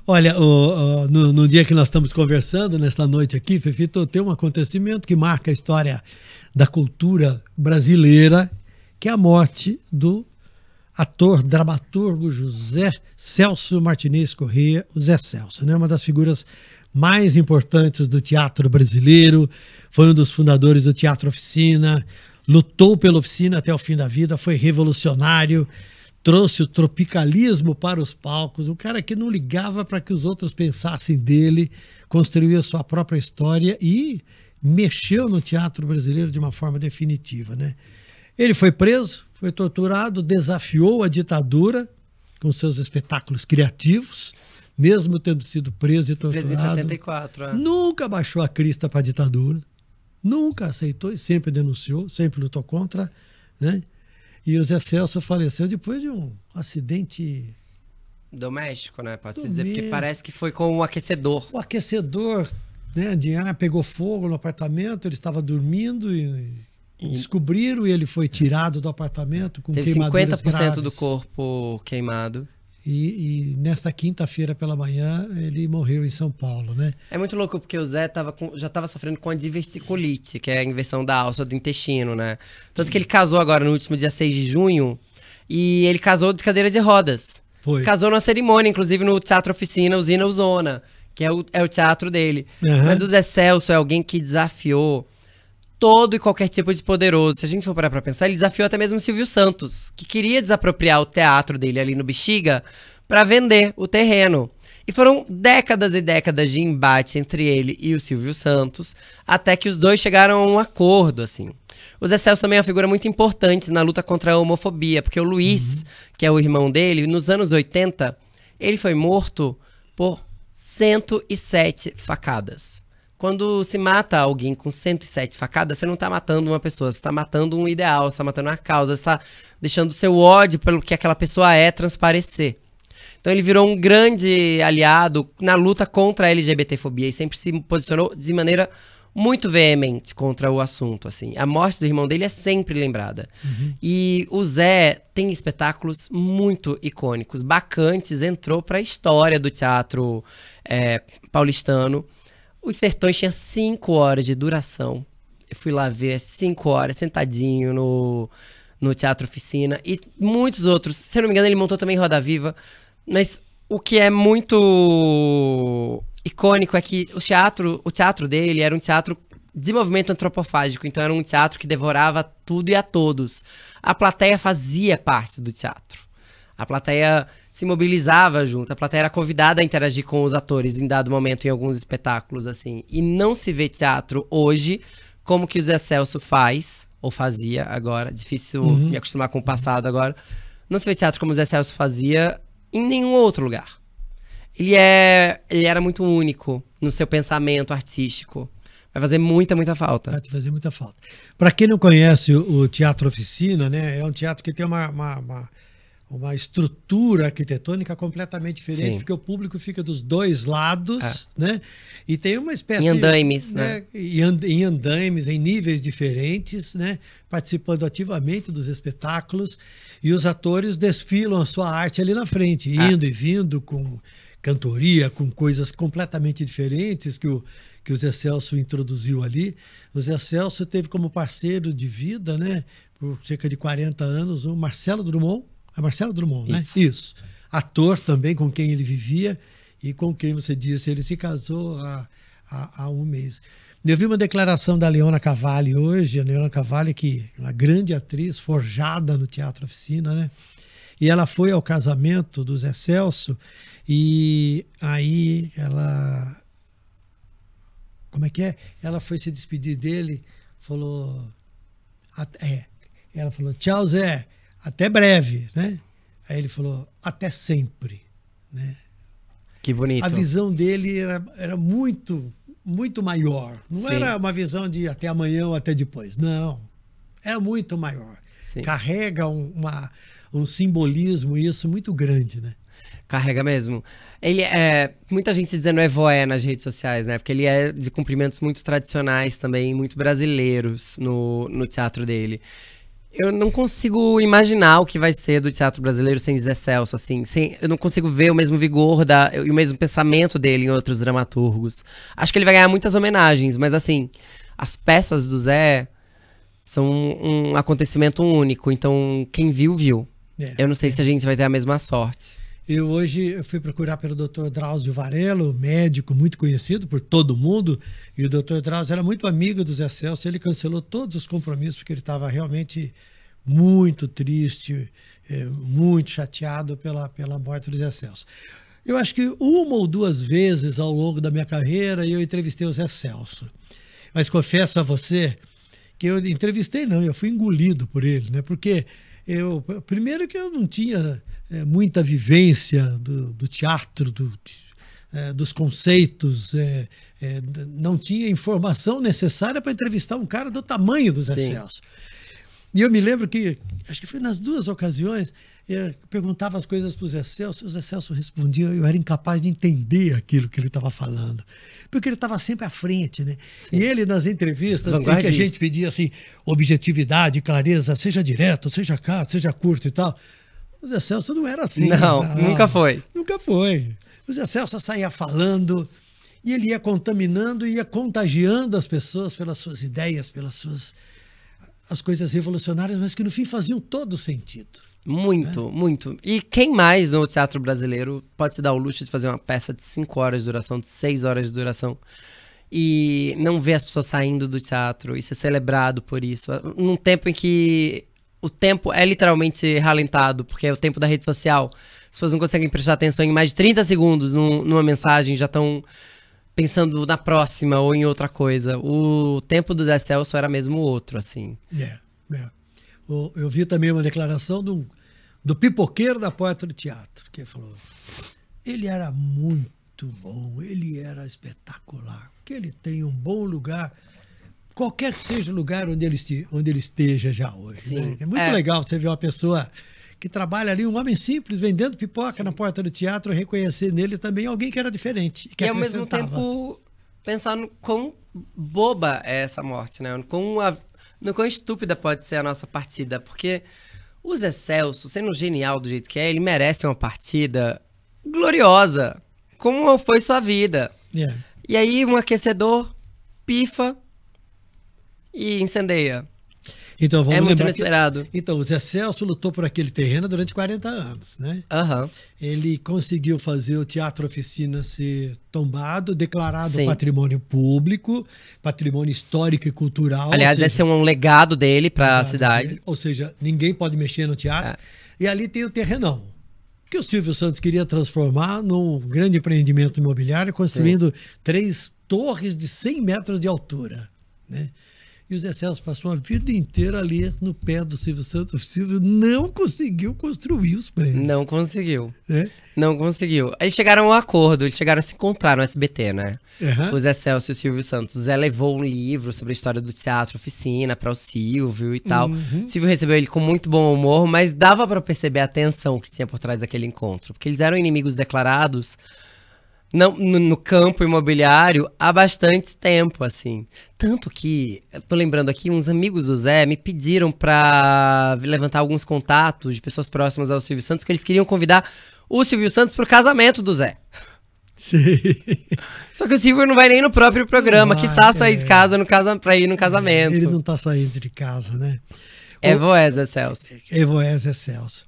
Olha, no dia que nós estamos conversando, nesta noite aqui, Fefito, tem um acontecimento que marca a história da cultura brasileira, que é a morte do ator, dramaturgo José Celso Martinez Corrêa, o Zé Celso, né? Uma das figuras mais importantes do teatro brasileiro, foi um dos fundadores do Teatro Oficina, lutou pela oficina até o fim da vida, foi revolucionário, trouxe o tropicalismo para os palcos, um cara que não ligava para que os outros pensassem dele, construiu a sua própria história e mexeu no teatro brasileiro de uma forma definitiva, né? Ele foi preso, foi torturado, desafiou a ditadura com seus espetáculos criativos, mesmo tendo sido preso e torturado. Preso em 74, Nunca baixou a crista para a ditadura, nunca aceitou e sempre denunciou, sempre lutou contra, né? E o Zé Celso faleceu depois de um acidente doméstico, né? Pode-se dizer, porque parece que foi com o aquecedor. O aquecedor, né, de ar pegou fogo no apartamento, ele estava dormindo e descobriram e ele foi tirado do apartamento com queimaduras graves. Teve 50% do corpo queimado. E nesta quinta-feira pela manhã ele morreu em São Paulo, né? É muito louco porque o Zé já estava sofrendo com a diverticulite, que é a inversão da alça do intestino, né? Tanto que ele casou agora no último dia 6 de junho e ele casou de cadeira de rodas. Foi. Casou numa cerimônia, inclusive no Teatro Oficina, Usina Uzona, que é o teatro dele. Uhum. Mas o Zé Celso é alguém que desafiou todo e qualquer tipo de poderoso. Se a gente for parar pra pensar, ele desafiou até mesmo o Silvio Santos, que queria desapropriar o teatro dele ali no Bexiga pra vender o terreno. E foram décadas e décadas de embate entre ele e o Silvio Santos, até que os dois chegaram a um acordo, assim. O Zé Celso também é uma figura muito importante na luta contra a homofobia, porque o Luiz, que é o irmão dele, nos anos 80, ele foi morto por 107 facadas. Quando se mata alguém com 107 facadas, você não tá matando uma pessoa, você tá matando um ideal, você tá matando uma causa, você tá deixando o seu ódio pelo que aquela pessoa é transparecer. Então ele virou um grande aliado na luta contra a LGBTfobia e sempre se posicionou de maneira muito veemente contra o assunto, assim. A morte do irmão dele é sempre lembrada. E o Zé tem espetáculos muito icônicos. Bacantes entrou para a história do teatro paulistano. Os Sertões tinha 5 horas de duração. Eu fui lá ver 5 horas, sentadinho no Teatro Oficina. E muitos outros. Se eu não me engano, ele montou também Roda Viva. Mas o que é muito icônico é que o teatro dele era um teatro de movimento antropofágico. Então era um teatro que devorava tudo e a todos. A plateia fazia parte do teatro. A plateia se mobilizava junto, a plateia era convidada a interagir com os atores em dado momento em alguns espetáculos, assim. E não se vê teatro hoje como que o Zé Celso faz, ou fazia agora, difícil me acostumar com o passado agora. Não se vê teatro como o Zé Celso fazia em nenhum outro lugar. Ele era muito único no seu pensamento artístico. Vai fazer muita falta. Vai fazer muita falta. Para quem não conhece o Teatro Oficina, né, é um teatro que tem uma estrutura arquitetônica completamente diferente, Sim. porque o público fica dos dois lados, né? E tem uma espécie em andaimes, né? Em andaimes, em níveis diferentes, né? Participando ativamente dos espetáculos, e os atores desfilam a sua arte ali na frente, indo e vindo com cantoria, com coisas completamente diferentes que o Zé Celso introduziu ali. O Zé Celso teve como parceiro de vida, né, por cerca de 40 anos, o Marcelo Drummond. É Marcelo Drummond, né? Isso. Ator também com quem ele vivia e com quem você disse, ele se casou há um mês. Eu vi uma declaração da Leona Cavalli hoje, a Leona Cavalli, que é uma grande atriz, forjada no Teatro Oficina, né? E ela foi ao casamento do Zé Celso e aí ela... Como é que é? Ela foi se despedir dele, falou... Ela falou, tchau, Zé. Até breve, né? Aí ele falou, até sempre, né? Que bonito. A visão dele era muito maior. Não era uma visão de até amanhã ou até depois. Não. É muito maior. Sim. Carrega um simbolismo, isso, muito grande, né? Carrega mesmo. Ele muita gente dizendo voé nas redes sociais, né? Porque ele é de cumprimentos muito tradicionais também, muito brasileiros no teatro dele. Eu não consigo imaginar o que vai ser do teatro brasileiro sem Zé Celso, assim. Eu não consigo ver o mesmo vigor e o mesmo pensamento dele em outros dramaturgos. Acho que ele vai ganhar muitas homenagens, mas assim, as peças do Zé são um acontecimento único. Então, quem viu, viu. Eu não sei se a gente vai ter a mesma sorte. Eu fui procurar pelo Dr. Drauzio Varela, médico muito conhecido por todo mundo, e o Dr. Drauzio era muito amigo do Zé Celso. Ele cancelou todos os compromissos porque ele estava realmente muito triste, muito chateado pela morte do Zé Celso. Eu acho que uma ou duas vezes ao longo da minha carreira eu entrevistei o Zé Celso. Mas confesso a você que eu eu fui engolido por ele, né? Porque primeiro que eu não tinha muita vivência do teatro, dos conceitos, não tinha informação necessária para entrevistar um cara do tamanho do Zé Celso. E eu me lembro que, acho que foi nas duas ocasiões, eu perguntava as coisas para o Zé Celso respondia, eu era incapaz de entender aquilo que ele estava falando. Porque ele estava sempre à frente, né? Sim. E ele, nas entrevistas, em que a gente pedia assim, objetividade, clareza, seja direto, seja curto e tal. O Zé Celso não era assim. Não, nunca foi. Nunca foi. O Zé Celso saía falando e ele ia contaminando, ia contagiando as pessoas pelas suas ideias, as coisas revolucionárias, mas que no fim faziam todo sentido. Muito, muito. E quem mais no teatro brasileiro pode se dar o luxo de fazer uma peça de 5 horas de duração, de 6 horas de duração, e não ver as pessoas saindo do teatro e ser celebrado por isso? Num tempo em que o tempo é literalmente ralentado, porque é o tempo da rede social. As pessoas não conseguem prestar atenção em mais de 30 segundos numa mensagem, já estão pensando na próxima ou em outra coisa. O tempo do Zé Celso era mesmo outro, assim. Eu vi também uma declaração do pipoqueiro da porta do teatro, que falou, ele era muito bom, ele era espetacular, que ele tem um bom lugar, qualquer que seja o lugar onde ele esteja já hoje. Né? É muito legal você ver uma pessoa que trabalha ali, um homem simples, vendendo pipoca na porta do teatro, reconhecer nele também alguém que era diferente. E ao mesmo tempo pensar no quão boba é essa morte, né? No quão estúpida pode ser a nossa partida, porque o Zé Celso, sendo genial do jeito que é, ele merece uma partida gloriosa, como foi sua vida. E aí um aquecedor pifa e incendeia. Então, vamos muito lembrar inesperado. Então, o Zé Celso lutou por aquele terreno durante 40 anos, né? Ele conseguiu fazer o Teatro Oficina ser tombado, declarado patrimônio público, patrimônio histórico e cultural. Aliás, esse é um legado dele para a cidade. Ou seja, ninguém pode mexer no teatro. E ali tem o terrenão, que o Silvio Santos queria transformar num grande empreendimento imobiliário, construindo 3 torres de 100 metros de altura, né? E o Zé Celso passou a vida inteira ali no pé do Silvio Santos. O Silvio não conseguiu construir os prédios. Não conseguiu. Não conseguiu. Eles chegaram a um acordo, eles chegaram a se encontrar no SBT, né? O Zé Celso e o Silvio Santos. O Zé levou um livro sobre a história do teatro, oficina, para o Silvio e tal. O Silvio recebeu ele com muito bom humor, mas dava para perceber a tensão que tinha por trás daquele encontro. Porque eles eram inimigos declarados no campo imobiliário há bastante tempo, assim. Tanto que, eu tô lembrando aqui, uns amigos do Zé me pediram pra levantar alguns contatos de pessoas próximas ao Silvio Santos, que eles queriam convidar o Silvio Santos pro casamento do Zé. Sim. Só que o Silvio não vai nem no próprio programa, quiçá sair de casa pra ir no casamento. Ele não tá saindo de casa, né? Evoé Zé Celso. Evoé Zé Celso.